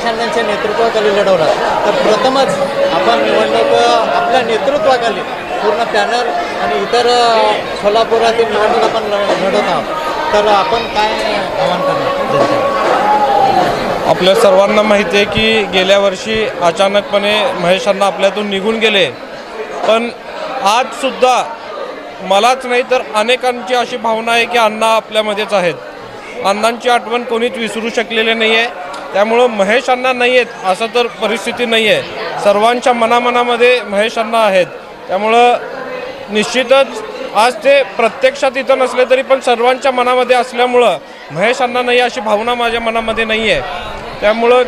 अण्णांच्या नेतृत्वाखाली लढवणार, तर प्रथमच आपण निवडणूक आपल्या नेतृत्वाखाली पूर्ण पॅनल आणि इतर सोलापुरातील निवडणूक आपण लढवत आहोत, तर आपण काय आवाहन करणार जनतेला? आपल्या सर्वांना माहिती आहे की गेल्या वर्षी अचानकपणे महेश अण्णा आपल्यातून निघून गेले, पण आजसुद्धा मलाच नाही तर अनेकांची अशी भावना आहे की अण्णा आपल्यामध्येच आहेत. अण्णांची आठवण कोणीच विसरू शकलेले नाही आहे. त्यामुळं महेश अण्णा नाही आहेत असं तर परिस्थिती नाही आहे. सर्वांच्या मनामध्ये महेश अण्णा आहेत. त्यामुळं निश्चितच आज ते प्रत्यक्षात इथं नसले तरी पण सर्वांच्या मनामध्ये असल्यामुळं महेश अण्णा नाही अशी भावना माझ्या मनामध्ये नाही आहे. त्यामुळं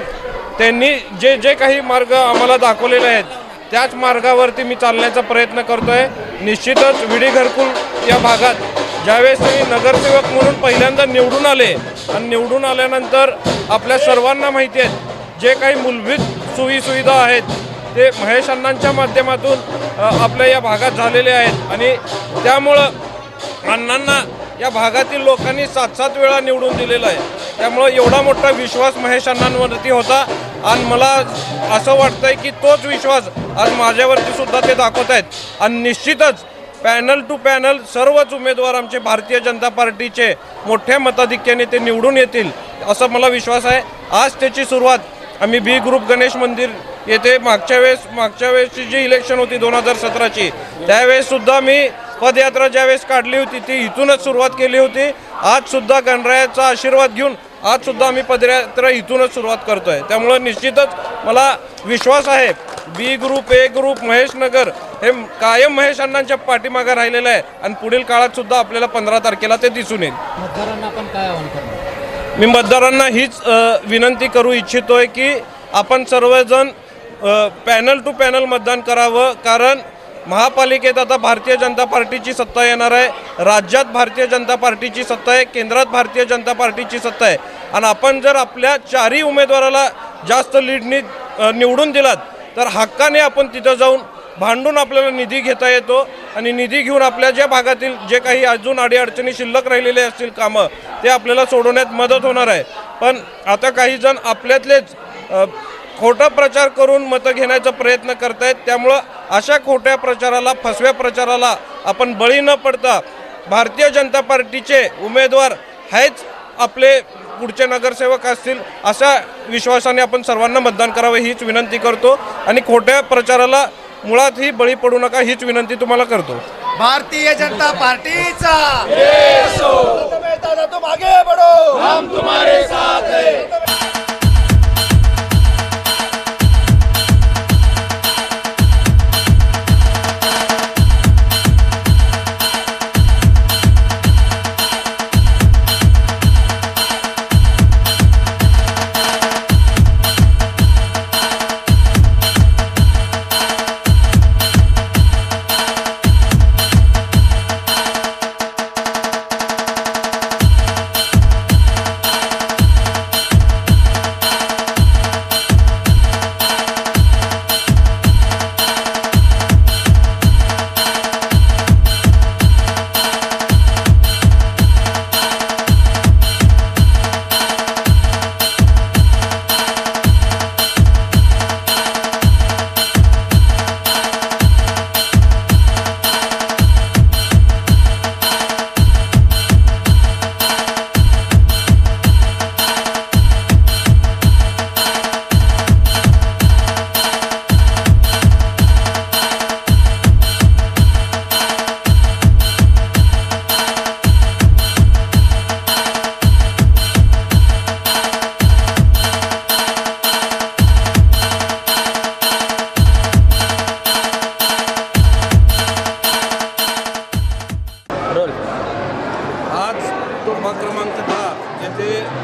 त्यांनी जे काही मार्ग आम्हाला दाखवलेले आहेत त्याच मार्गावरती मी चालण्याचा प्रयत्न करतो आहे. निश्चितच विडी घरकुल या भागात ज्यावेळेस तुम्ही नगरसेवक म्हणून पहिल्यांदा निवडून आले आणि निवडून आल्यानंतर आपल्या सर्वांना माहिती आहेत जे काही मूलभूत सोयीसुविधा आहेत ते महेश अण्णांच्या माध्यमातून आपल्या या भागात झालेले आहेत आणि त्यामुळं अण्णांना या भागातील लोकांनी 7-7 वेळा निवडून दिलेला आहे. त्यामुळं एवढा मोठा विश्वास महेश अण्णांवरती होता आणि मला असं वाटतं आहे की तोच विश्वास आज माझ्यावरती सुद्धा ते दाखवत आहेत. आणि निश्चितच पॅनल टू पॅनल सर्वच उमेदवार आमचे भारतीय जनता पार्टीचे मोठ्या मताधिक्याने ते निवडून येतील असं मला विश्वास आहे. आज त्याची सुरुवात आम्ही बी ग्रुप गणेश मंदिर येथे मागच्या वेळेसची जी इलेक्शन होती 2017ची त्यावेळेससुद्धा मी पदयात्रा ज्यावेळेस काढली होती ती इथूनच सुरुवात केली होती. आजसुद्धा गणरायाचा आशीर्वाद घेऊन आजसुद्धा आम्ही पदयात्रा इथूनच सुरुवात करतो आहे. त्यामुळं निश्चितच मला विश्वास आहे बी ग्रुप ए ग्रुप महेश नगर हे कायम महेश अण्णांच्या पाठीमागे राहिलेलं आहे आणि पुढील काळात सुद्धा आपल्याला 15 तारखेला ते दिसून येईल. मतदारांना आपण काय आवाहन करणार? मी मतदारांना हीच विनंती करू इच्छितोय की आपण सर्वजण पॅनल टू पॅनल मतदान करावं. कारण महापालिकेत आता भारतीय जनता पार्टीची सत्ता येणार आहे, राज्यात भारतीय जनता पार्टीची सत्ता आहे, केंद्रात भारतीय जनता पार्टीची सत्ता आहे आणि आपण जर आपल्या 4ही उमेदवाराला जास्त लीडनी निवडून दिलात तर हक्काने आपण तिथं जाऊन भांडून आपल्याला निधी घेता येतो आणि निधी घेऊन आपल्या ज्या भागातील जे काही अजून अडीअडचणी शिल्लक राहिलेले असतील कामं ते आपल्याला सोडवण्यात मदत होणार आहे. पण आता काही जण आपल्यातलेच खोटा प्रचार करून मतं घेण्याचा प्रयत्न करत आहेत. त्यामुळं अशा खोट्या प्रचाराला फसव्या प्रचाराला आपण बळी न पडता भारतीय जनता पार्टीचे उमेदवार हेच आपले पुढचे नगरसेवक असतील अशा विश्वासाने आपण सर्वांना मतदान करावं हीच विनंती करतो आणि खोट्या प्रचाराला मुळातही बळी पडू नका हीच विनंती तुम्हाला करतो. भारतीय जनता पार्टीचा तुम आगे बढ़ो हम तुम्हारे साथ हैं.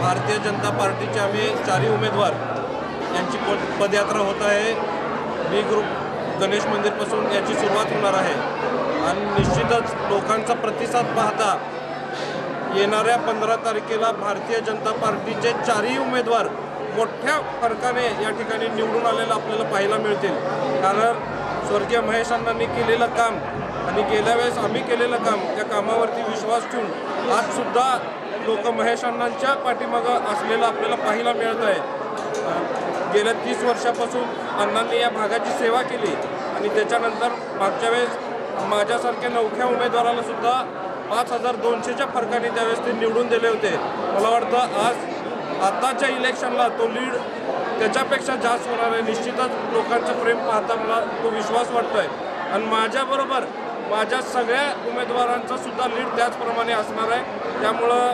भारतीय जनता पार्टीचे आम्ही 4ही उमेदवार यांची पदयात्रा होत आहे. बी ग्रुप गणेश मंदिरपासून याची सुरुवात होणार आहे आणि निश्चितच लोकांचा प्रतिसाद पाहता येणाऱ्या 15 तारखेला भारतीय जनता पार्टीचे 4ही उमेदवार मोठ्या फरकाने या ठिकाणी निवडून आलेलं आपल्याला पाहायला मिळतील. कारण स्वर्गीय महेश अण्णांनी केलेलं काम आणि गेल्या वेळेस आम्ही केलेलं काम त्या कामावरती विश्वास ठेवून आजसुद्धा लोक महेश अण्णांच्या पाठीमागं असलेलं आपल्याला पाहायला मिळत आहे. गेल्या 30 वर्षापासून अण्णांनी या भागाची सेवा केली आणि त्याच्यानंतर मागच्या वेळेस माझ्यासारख्या नवख्या उमेदवाराला सुद्धा 5200च्या फरकाने त्यावेळेस ते निवडून दिले होते. मला वाटतं आज आताच्या इलेक्शनला तो लीड त्याच्यापेक्षा जास्त होणार आहे. निश्चितच लोकांचं प्रेम पाहता मला तो विश्वास वाटतो आहे आणि माझ्याबरोबर माझ्या सगळ्या उमेदवारांचा सुद्धा लीड त्याचप्रमाणे असणार आहे. त्यामुळं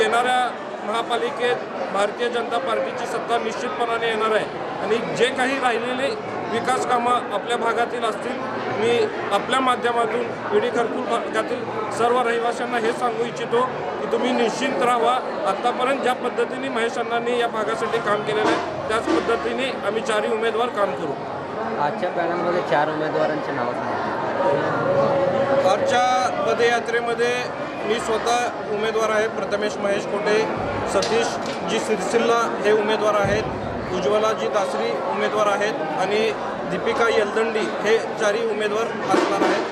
येणाऱ्या महापालिकेत भारतीय जनता पार्टीची सत्ता निश्चितपणाने येणार आहे आणि जे काही राहिलेले विकास कामं आपल्या भागातील असतील, मी आपल्या माध्यमातून विडी खरपूर भागातील सर्व रहिवाशांना हे सांगू इच्छितो की तुम्ही निश्चिंत राहा. आत्तापर्यंत ज्या पद्धतीने महेश अण्णांनी या भागासाठी काम केलेलं आहे त्याच पद्धतीने आम्ही 4ही उमेदवार काम करू. आजच्या पॅनलमध्ये 4 उमेदवारांचे नाव सांगितले. आजच्या पदयात्रेमध्ये मी स्वतः उमेदवार आहे. प्रथमेश महेश कोटे, सतीश जी सिरसिल्ला हे उमेदवार आहेत, उज्ज्वलाजी दासरी उमेदवार आहेत आणि दीपिका येलदंडी हे 4ही उमेदवार असणार आहेत.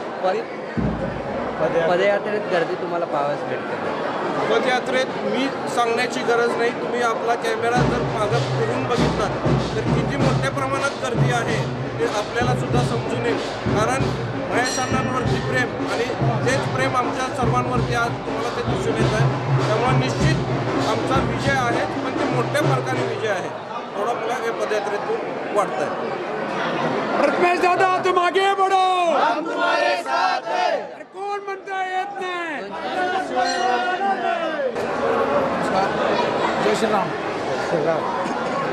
पदयात्रेत गर्दी तुम्हाला पाहावयास भेटते. पदयात्रेत मी सांगण्याची गरज नाही, तुम्ही आपला कॅमेरा जर मागं फिरून बघितलात तर किती मोठ्या प्रमाणात गर्दी आहे ते आपल्याला सुद्धा समजून येईल. कारण महेश अण्णांवरती प्रेम आणि तेच प्रेम आमच्या सर्वांवरती आज तुम्हाला ते दिसून येत आहे. त्यामुळे निश्चित आमचा विजय आहे, पण ते मोठ्या फरकाने विजय आहे एवढा मला या पदयात्रेतून वाटतं आहे. प्रथमेश दादा तुम आगे बढ़ो, हम तुम्हारे साथ हैं. अरे कोण म्हणता येत नाही. जय श्रीराम.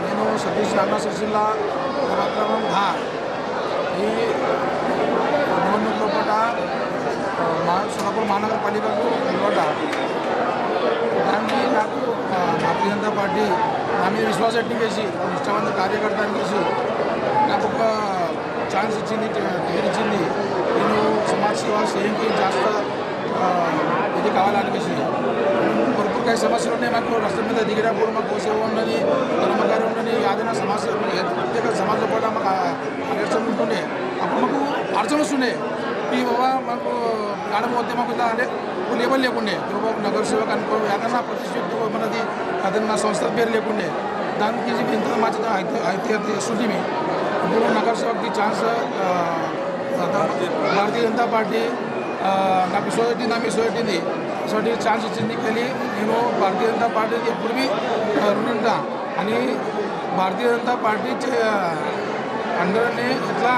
నేను సతీష్ అన్నా సిరిసిల్ల కార్యక్రమం 10 ఈ నిवडणूक लोपट सोलापूर महानगरपालिकेకు నిలబడ్డా దాన్ని నాకు భారతీయ జనతా పార్టీ నా మీద విశ్వాసం చేసి నిష్ఠావంత కార్యకర్త చేసి నాకు ఒక ఛాన్స్ ఇచ్చింది, టికెట్ ఇచ్చింది. నేను సమాజ్ సేవ చేయడానికి జాస్త ఇది కావాలనిపించి भरपूर काही समस्या ఉన్నాయి. మాకు రస్తా దిగినప్పుడు మాకు సేవ ఉండని, ధర్మకార్యం ఉండని, ఏదైనా సమస్య ప్రత్యేక సమాజంలో కూడా మాకు అడగడం ఉంటుండే. అప్పుడు మాకు అర్చన వస్తుండే ఈ బాబా మాకు మేడం పోతే మాకు ఇలా అంటే లేబర్ లేకుండే. బాబా నగరసేవకు అనుకో ఏదైనా ప్రతిష్ఠిత మనది ఏదైనా సంస్థ పేరు లేకుండే. దానికి ఇంత మంచిగా అయితే వస్తుంది. ఇప్పుడు నగరసేవకి ఛాన్స్ భారతీయ జనతా పార్టీ నాకు మీ సొసైటీది ఛాన్స్ ఇచ్చింది. కానీ నేను భారతీయ జనతా పార్టీకి ఎప్పుడు రుణి ఉంటా आणि भारतीय जनता पार्टीचे अंडरने इथला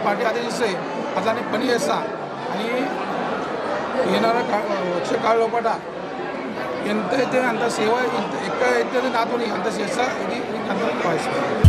पार्टी आदेश इస్తే అట్లానే పని చేస్తా అని ఏనారా వచ్చే కాళ్ళ లోపల ఎంత అయితే అంత సేవ ఎక్కడ అయితే నాతో అంత చేస్తా ఇది అందరికీ భావిస్తాను.